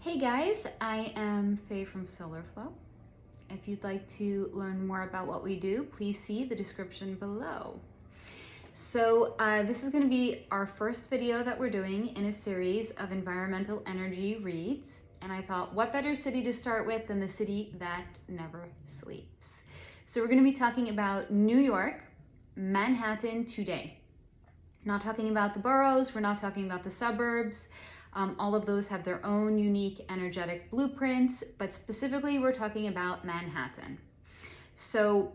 Hey guys, I am Faye from Solar Flow. If you'd like to learn more about what we do, please see the description below. So this is going to be our first video that we're doing in a series of environmental energy reads. And I thought, what better city to start with than the city that never sleeps? So we're going to be talking about New York, Manhattan today. Not talking about the boroughs, we're not talking about the suburbs. All of those have their own unique energetic blueprints, but specifically we're talking about Manhattan. So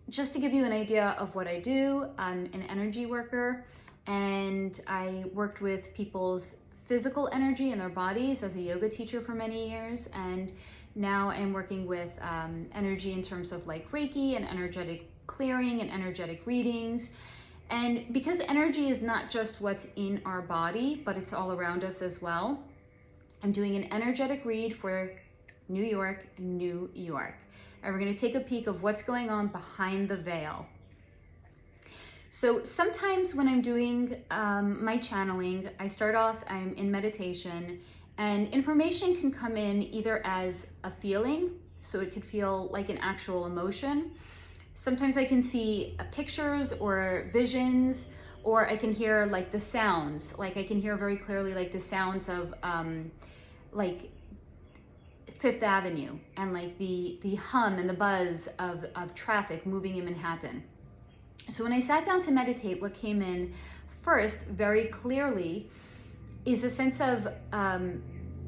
just to give you an idea of what I do, I'm an energy worker and I worked with people's physical energy in their bodies as a yoga teacher for many years. And now I'm working with energy in terms of like Reiki and energetic clearing and energetic readings. And because energy is not just what's in our body, but it's all around us as well, I'm doing an energetic read for New York, New York. And we're going to take a peek of what's going on behind the veil. So sometimes when I'm doing my channeling, I start off, I'm in meditation, and information can come in either as a feeling, so it could feel like an actual emotion. Sometimes I can see pictures or visions, or I can hear like the sounds. Like I can hear very clearly like the sounds of like Fifth Avenue and like the hum and the buzz of traffic moving in Manhattan. So when I sat down to meditate, what came in first very clearly is a sense of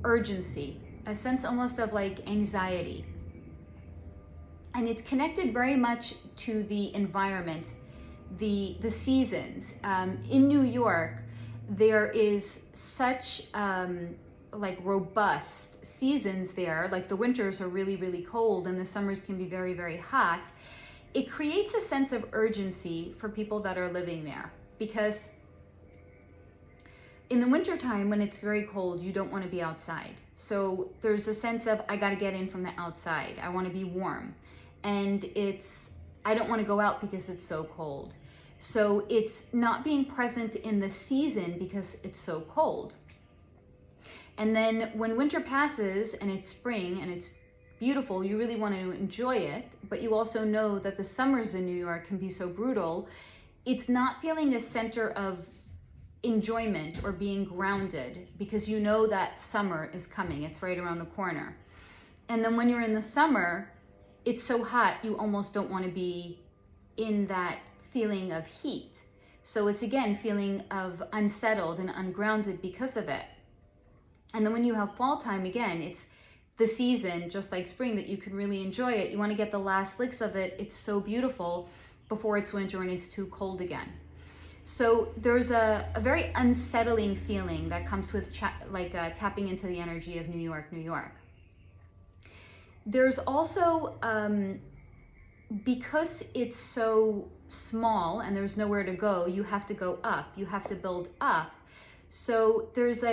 urgency, a sense almost of like anxiety. And it's connected very much to the environment, the seasons. In New York, there is such like robust seasons there. Like the winters are really, really cold and the summers can be very, very hot. It creates a sense of urgency for people that are living there, because in the wintertime, when it's very cold, you don't want to be outside. So there's a sense of, I got to get in from the outside. I want to be warm. And I don't want to go out because it's so cold. So it's not being present in the season because it's so cold. And then when winter passes and it's spring and it's beautiful, you really want to enjoy it, but you also know that the summers in New York can be so brutal. It's not feeling a center of enjoyment or being grounded because you know that summer is coming. It's right around the corner. And then when you're in the summer, it's so hot, you almost don't want to be in that feeling of heat. So it's again, feeling of unsettled and ungrounded because of it. And then when you have fall time, again, it's the season, just like spring, that you can really enjoy it. You want to get the last licks of it. It's so beautiful before it's winter and it's too cold again. So there's a very unsettling feeling that comes with tapping into the energy of New York, New York. There's also, because it's so small and there's nowhere to go, you have to go up, you have to build up. So there's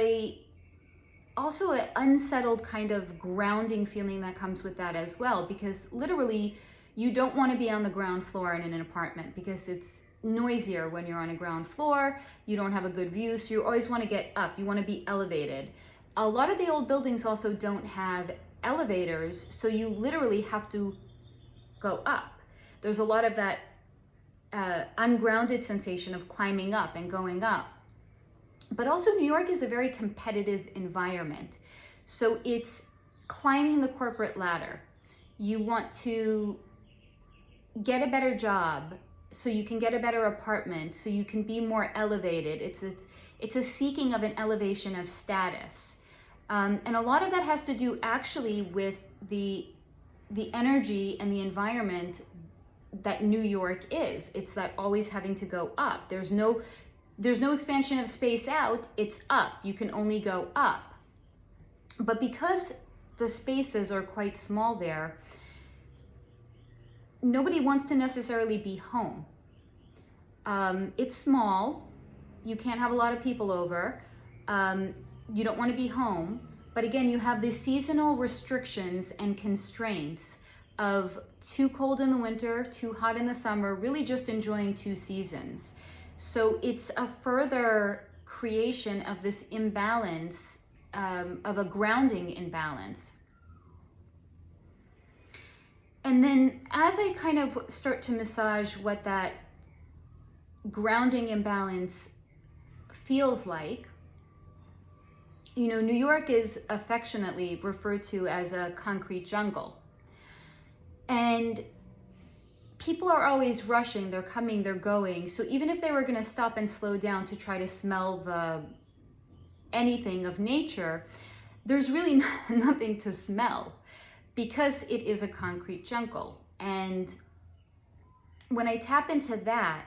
also an unsettled kind of grounding feeling that comes with that as well, because literally you don't want to be on the ground floor in an apartment because it's noisier when you're on a ground floor, you don't have a good view, so you always want to get up, you want to be elevated. A lot of the old buildings also don't have elevators, so you literally have to go up. There's a lot of that ungrounded sensation of climbing up and going up. But also New York is a very competitive environment. So it's climbing the corporate ladder. You want to get a better job so you can get a better apartment, so you can be more elevated. It's a seeking of an elevation of status. And a lot of that has to do actually with the energy and the environment that New York is. It's that always having to go up. There's no expansion of space out, it's up. You can only go up. But because the spaces are quite small there, nobody wants to necessarily be home. It's small. You can't have a lot of people over. You don't want to be home, but again, you have the seasonal restrictions and constraints of too cold in the winter, too hot in the summer, really just enjoying two seasons. So it's a further creation of this imbalance of a grounding imbalance. And then as I kind of start to massage what that grounding imbalance feels like, you know, New York is affectionately referred to as a concrete jungle. And people are always rushing, they're coming, they're going. So even if they were going to stop and slow down to try to smell anything of nature, there's really nothing to smell because it is a concrete jungle. And when I tap into that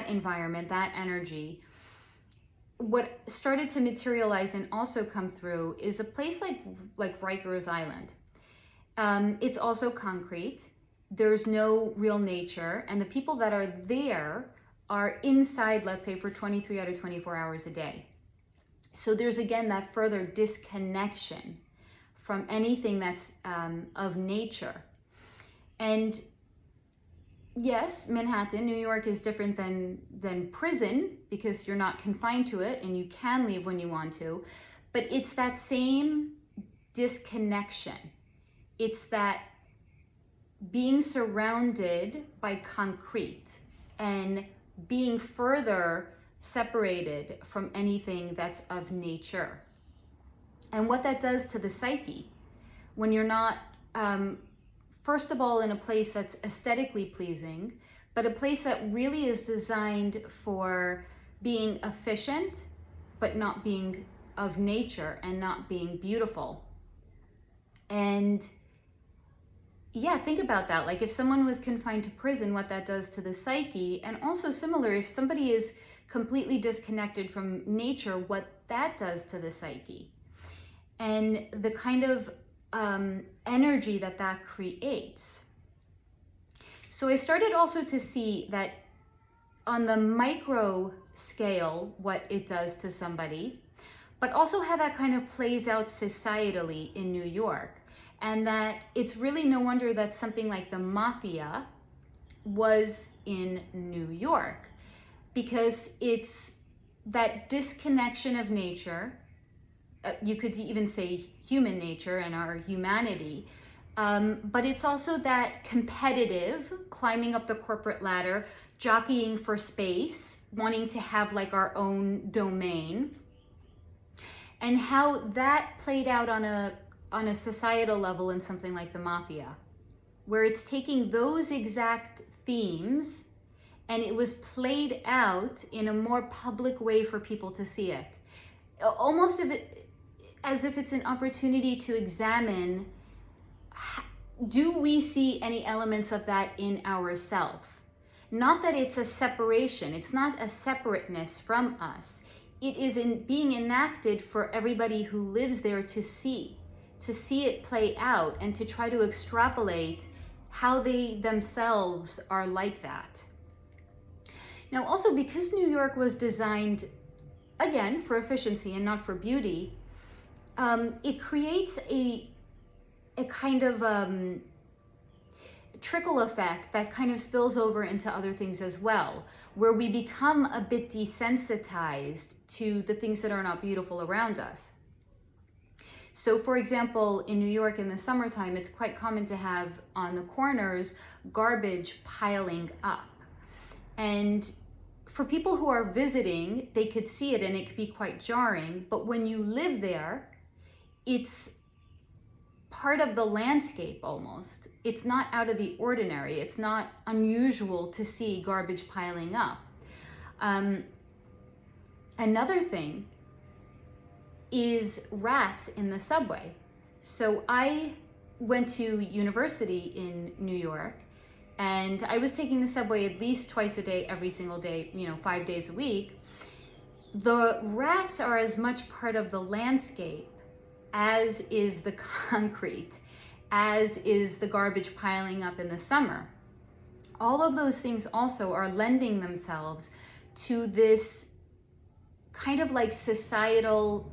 environment, that energy, what started to materialize and also come through is a place like Rikers Island. It's also concrete. There's no real nature, and the people that are there are inside, let's say, for 23 out of 24 hours a day. So there's again that further disconnection from anything that's of nature. And yes, Manhattan, New York is different than prison because you're not confined to it and you can leave when you want to, but it's that same disconnection. It's that being surrounded by concrete and being further separated from anything that's of nature. And what that does to the psyche when you're not, first of all, in a place that's aesthetically pleasing, but a place that really is designed for being efficient, but not being of nature and not being beautiful. And yeah, think about that. Like if someone was confined to prison, what that does to the psyche, and also similar, if somebody is completely disconnected from nature, what that does to the psyche. And the kind of energy that creates. So I started also to see that on the micro scale, what it does to somebody, but also how that kind of plays out societally in New York. And that it's really no wonder that something like the mafia was in New York, because it's that disconnection of nature. You could even say human nature and our humanity, but it's also that competitive, climbing up the corporate ladder, jockeying for space, wanting to have like our own domain, and how that played out on a societal level in something like the mafia, where it's taking those exact themes and it was played out in a more public way for people to see it. Almost as if it's an opportunity to examine, do we see any elements of that in ourselves? Not that it's a separation, it's not a separateness from us. It is being enacted for everybody who lives there to see it play out and to try to extrapolate how they themselves are like that. Now also, because New York was designed, again, for efficiency and not for beauty, it creates a kind of trickle effect that kind of spills over into other things as well, where we become a bit desensitized to the things that are not beautiful around us. So for example, in New York in the summertime, it's quite common to have on the corners garbage piling up. And for people who are visiting, they could see it and it could be quite jarring, but when you live there, it's part of the landscape almost. It's not out of the ordinary. It's not unusual to see garbage piling up. Another thing is rats in the subway. So I went to university in New York, and I was taking the subway at least twice a day, every single day, 5 days a week. The rats are as much part of the landscape as is the concrete, as is the garbage piling up in the summer. All of those things also are lending themselves to this kind of like societal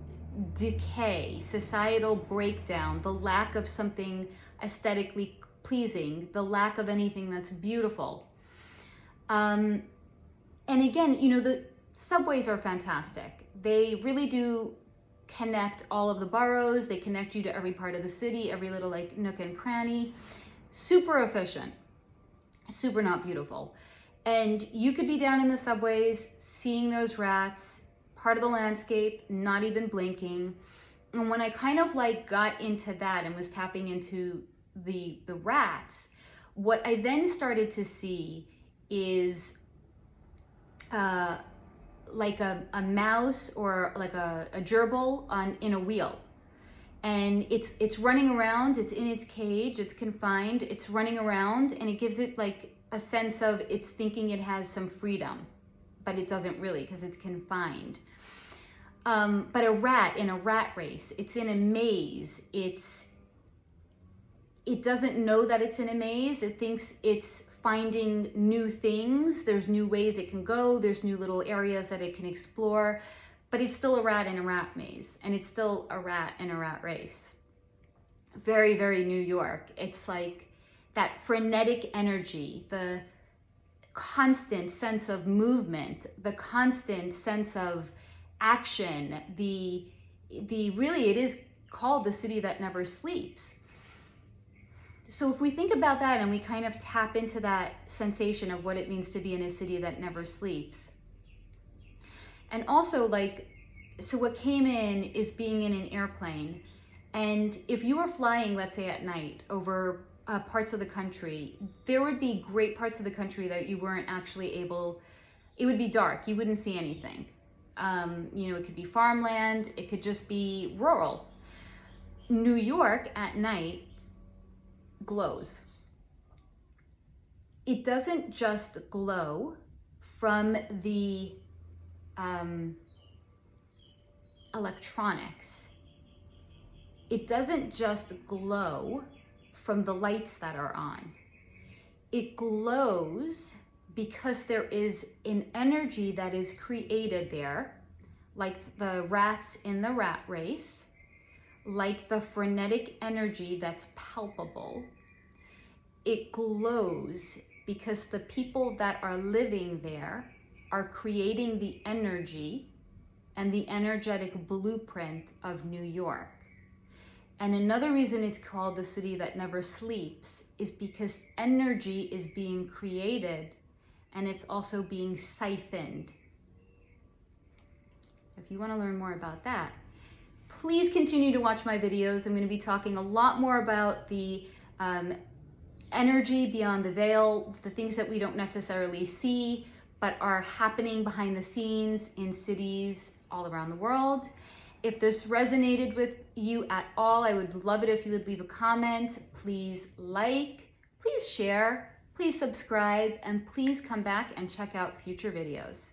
decay, societal breakdown, the lack of something aesthetically pleasing, the lack of anything that's beautiful. And again, the subways are fantastic. They really do connect all of the boroughs. They connect you to every part of the city, every little like nook and cranny. Super efficient, super not beautiful. And you could be down in the subways, seeing those rats, part of the landscape, not even blinking. And when I kind of like got into that and was tapping into the rats, what I then started to see is like a mouse or like a gerbil in a wheel. And it's running around, it's in its cage, it's confined, it's running around, and it gives it like a sense of it's thinking it has some freedom, but it doesn't really because it's confined. But a rat in a rat race, it's in a maze, it doesn't know that it's in a maze, it thinks it's finding new things, there's new ways it can go, there's new little areas that it can explore, but it's still a rat in a rat maze, and it's still a rat in a rat race. Very, very New York. It's like that frenetic energy, the constant sense of movement, the constant sense of action, the really, it is called the city that never sleeps. So if we think about that and we kind of tap into that sensation of what it means to be in a city that never sleeps. And also like, so what came in is being in an airplane. And if you were flying, let's say at night over parts of the country, there would be great parts of the country that you weren't actually able, it would be dark, you wouldn't see anything. You know, it could be farmland, it could just be rural. New York at night glows. It doesn't just glow from the electronics. It doesn't just glow from the lights that are on. It glows because there is an energy that is created there, like the rats in the rat race, like the frenetic energy that's palpable. It glows because the people that are living there are creating the energy and the energetic blueprint of New York. And another reason it's called the city that never sleeps is because energy is being created and it's also being siphoned. If you want to learn more about that, please continue to watch my videos. I'm going to be talking a lot more about the energy beyond the veil, the things that we don't necessarily see, but are happening behind the scenes in cities all around the world. If this resonated with you at all, I would love it if you would leave a comment. Please like, please share, please subscribe, and please come back and check out future videos.